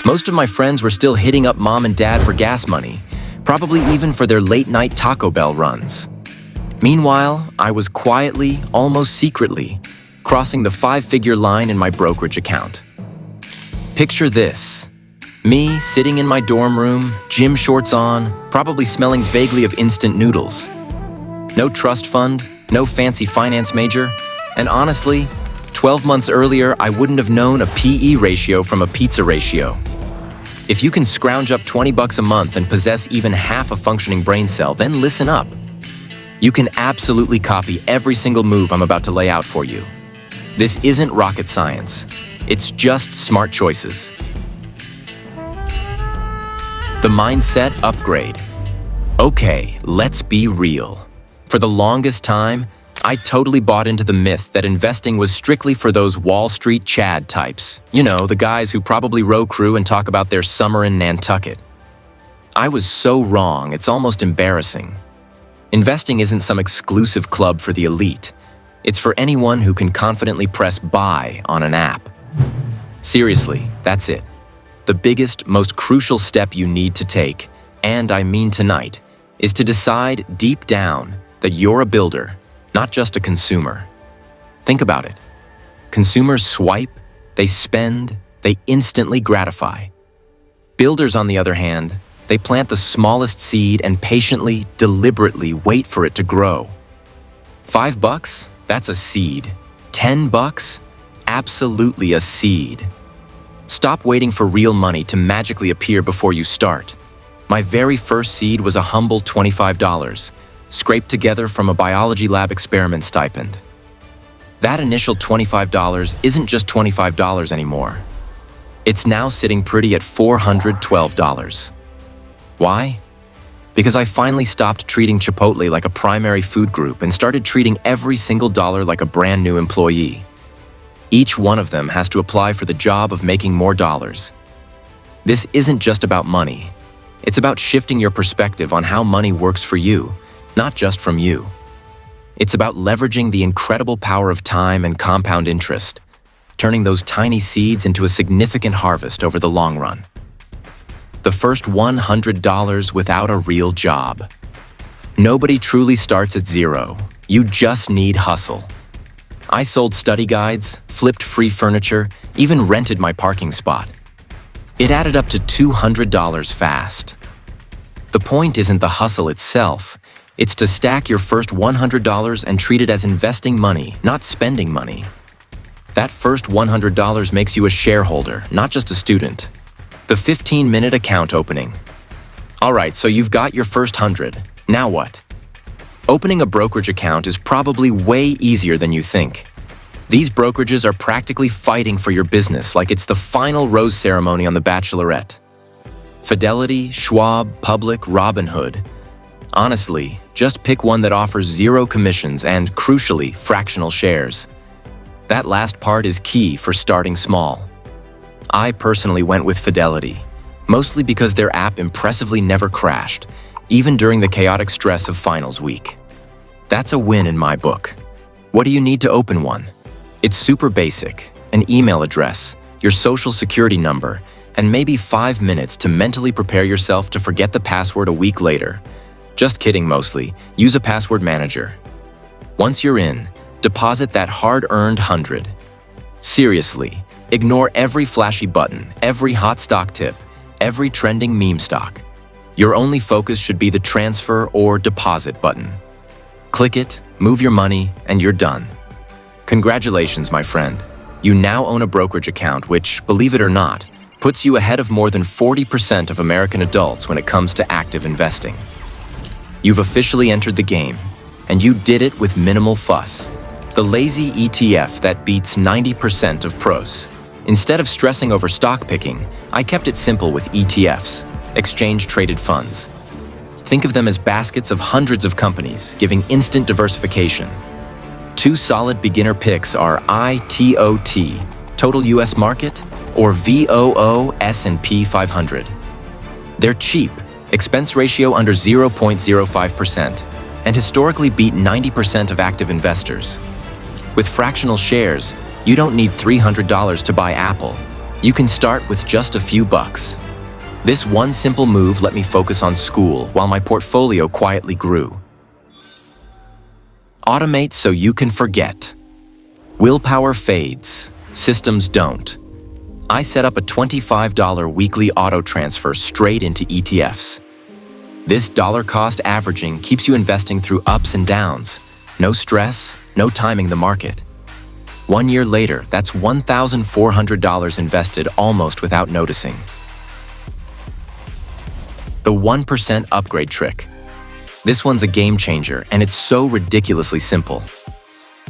Most of my friends were still hitting up mom and dad for gas money, probably even for their late-night Taco Bell runs. Meanwhile, I was quietly, almost secretly, crossing the 5-figure line in my brokerage account. Picture this. Me sitting in my dorm room, gym shorts on, probably smelling vaguely of instant noodles. No trust fund, no fancy finance major, and honestly, 12 months earlier, I wouldn't have known a PE ratio from a pizza ratio. If you can scrounge up $20 a month and possess even half a functioning brain cell, then listen up. You can absolutely copy every single move I'm about to lay out for you. This isn't rocket science. It's just smart choices. The mindset upgrade. Okay, let's be real. For the longest time, I totally bought into the myth that investing was strictly for those Wall Street Chad types. You know, the guys who probably row crew and talk about their summer in Nantucket. I was so wrong, it's almost embarrassing. Investing isn't some exclusive club for the elite. It's for anyone who can confidently press buy on an app. Seriously, that's it. The biggest, most crucial step you need to take, and I mean tonight, is to decide deep down that you're a builder, not just a consumer. Think about it. Consumers swipe, they spend, they instantly gratify. Builders, on the other hand, they plant the smallest seed and patiently, deliberately wait for it to grow. $5? That's a seed. $10? Absolutely a seed. Stop waiting for real money to magically appear before you start. My very first seed was a humble $25, scraped together from a biology lab experiment stipend. That initial $25 isn't just $25 anymore. It's now sitting pretty at $412. Why? Because I finally stopped treating Chipotle like a primary food group and started treating every single dollar like a brand new employee. Each one of them has to apply for the job of making more dollars. This isn't just about money. It's about shifting your perspective on how money works for you, not just from you. It's about leveraging the incredible power of time and compound interest, turning those tiny seeds into a significant harvest over the long run. The first $100 without a real job. Nobody truly starts at zero. You just need hustle. I sold study guides, flipped free furniture, even rented my parking spot. It added up to $200 fast. The point isn't the hustle itself. It's to stack your first $100 and treat it as investing money, not spending money. That first $100 makes you a shareholder, not just a student. The 15-minute account opening. All right, so you've got your first 100. Now what? Opening a brokerage account is probably way easier than you think. These brokerages are practically fighting for your business like it's the final rose ceremony on The Bachelorette. Fidelity, Schwab, Public, Robinhood. Honestly, just pick one that offers 0 commissions and, crucially, fractional shares. That last part is key for starting small. I personally went with Fidelity, mostly because their app impressively never crashed, even during the chaotic stress of finals week. That's a win in my book. What do you need to open one? It's super basic: an email address, your social security number, and maybe 5 minutes to mentally prepare yourself to forget the password a week later. Just kidding mostly, use a password manager. Once you're in, deposit that hard-earned 100. Seriously, ignore every flashy button, every hot stock tip, every trending meme stock. Your only focus should be the transfer or deposit button. Click it, move your money, and you're done. Congratulations, my friend. You now own a brokerage account which, believe it or not, puts you ahead of more than 40% of American adults when it comes to active investing. You've officially entered the game, and you did it with minimal fuss. The lazy ETF that beats 90% of pros. Instead of stressing over stock picking, I kept it simple with ETFs, exchange-traded funds. Think of them as baskets of hundreds of companies, giving instant diversification. 2 solid beginner picks are ITOT, Total US Market, or VOO S&P 500. They're cheap, expense ratio under 0.05%, and historically beat 90% of active investors. With fractional shares, you don't need $300 to buy Apple. You can start with just a few bucks. This one simple move let me focus on school while my portfolio quietly grew. Automate so you can forget. Willpower fades, systems don't. I set up a $25 weekly auto transfer straight into ETFs. This dollar cost averaging keeps you investing through ups and downs. No stress, no timing the market. 1 year later, that's $1,400 invested almost without noticing. The 1% upgrade trick. This one's a game changer, and it's so ridiculously simple.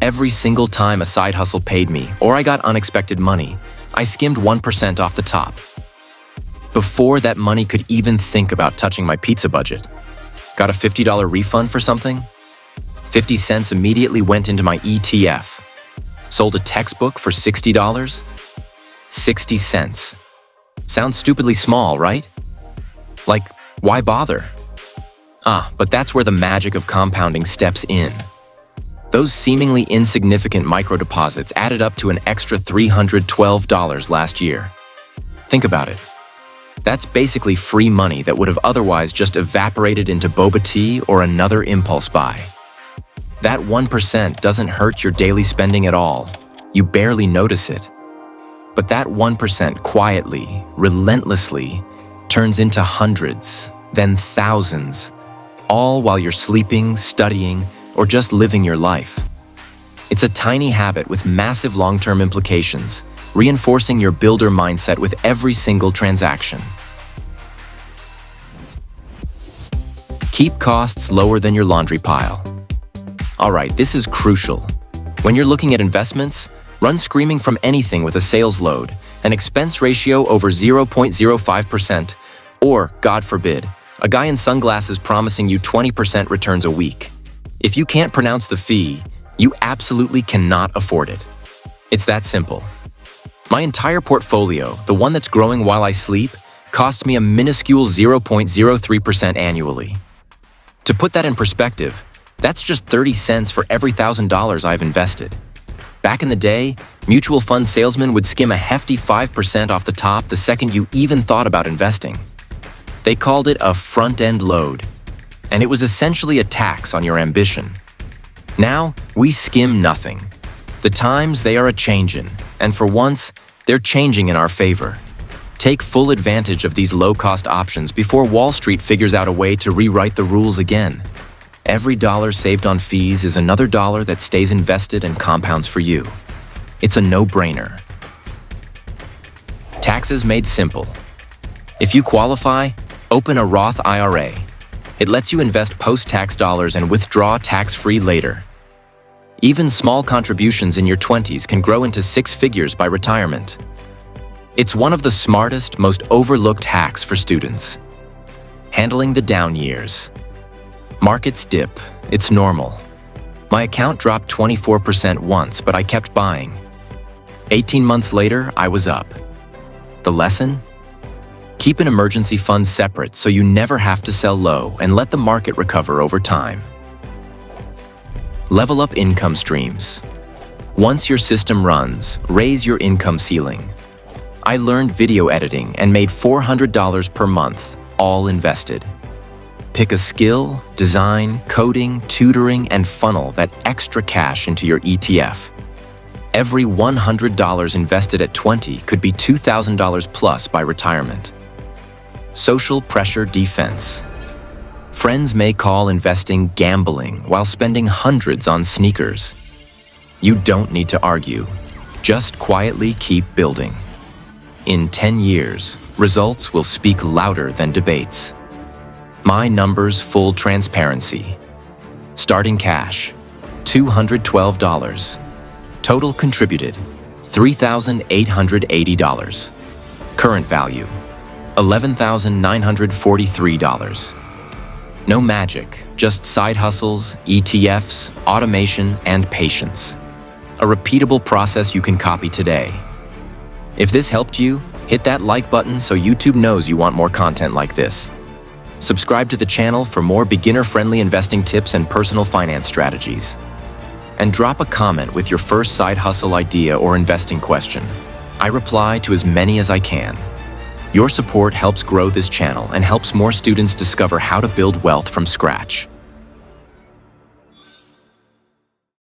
Every single time a side hustle paid me or I got unexpected money, I skimmed 1% off the top. Before that money could even think about touching my pizza budget. Got a $50 refund for something? 50 cents immediately went into my ETF. Sold a textbook for $60? 60 cents. Sounds stupidly small, right? Like, why bother? But that's where the magic of compounding steps in. Those seemingly insignificant microdeposits added up to an extra $312 last year. Think about it. That's basically free money that would have otherwise just evaporated into boba tea or another impulse buy. That 1% doesn't hurt your daily spending at all. You barely notice it. But that 1% quietly, relentlessly, turns into hundreds, then thousands, all while you're sleeping, studying, or just living your life. It's a tiny habit with massive long-term implications, reinforcing your builder mindset with every single transaction. Keep costs lower than your laundry pile. All right, this is crucial. When you're looking at investments, run screaming from anything with a sales load, an expense ratio over 0.05%, or, God forbid, a guy in sunglasses promising you 20% returns a week. If you can't pronounce the fee, you absolutely cannot afford it. It's that simple. My entire portfolio, the one that's growing while I sleep, costs me a minuscule 0.03% annually. To put that in perspective, that's just 30 cents for every $1,000 I've invested. Back in the day, mutual fund salesmen would skim a hefty 5% off the top the second you even thought about investing. They called it a front-end load, and it was essentially a tax on your ambition. Now, we skim nothing. The times, they are a-changin', and for once, they're changing in our favor. Take full advantage of these low-cost options before Wall Street figures out a way to rewrite the rules again. Every dollar saved on fees is another dollar that stays invested and compounds for you. It's a no-brainer. Taxes made simple. If you qualify, open a Roth IRA. It lets you invest post-tax dollars and withdraw tax-free later. Even small contributions in your 20s can grow into six figures by retirement. It's one of the smartest, most overlooked hacks for students. Handling the down years. Markets dip. It's normal. My account dropped 24% once, but I kept buying. 18 months later, I was up. The lesson? Keep an emergency fund separate so you never have to sell low and let the market recover over time. Level up income streams. Once your system runs, raise your income ceiling. I learned video editing and made $400 per month, all invested. Pick a skill, design, coding, tutoring, and funnel that extra cash into your ETF. Every $100 invested at 20 could be $2,000 plus by retirement. Social pressure defense. Friends may call investing gambling while spending hundreds on sneakers. You don't need to argue. Just quietly keep building. In 10 years, results will speak louder than debates. My numbers, full transparency. Starting cash, $212. Total contributed, $3,880. Current value, $11,943. No magic, just side hustles, ETFs, automation, and patience. A repeatable process you can copy today. If this helped you, hit that like button so YouTube knows you want more content like this. Subscribe to the channel for more beginner-friendly investing tips and personal finance strategies. And drop a comment with your first side hustle idea or investing question. I reply to as many as I can. Your support helps grow this channel and helps more students discover how to build wealth from scratch.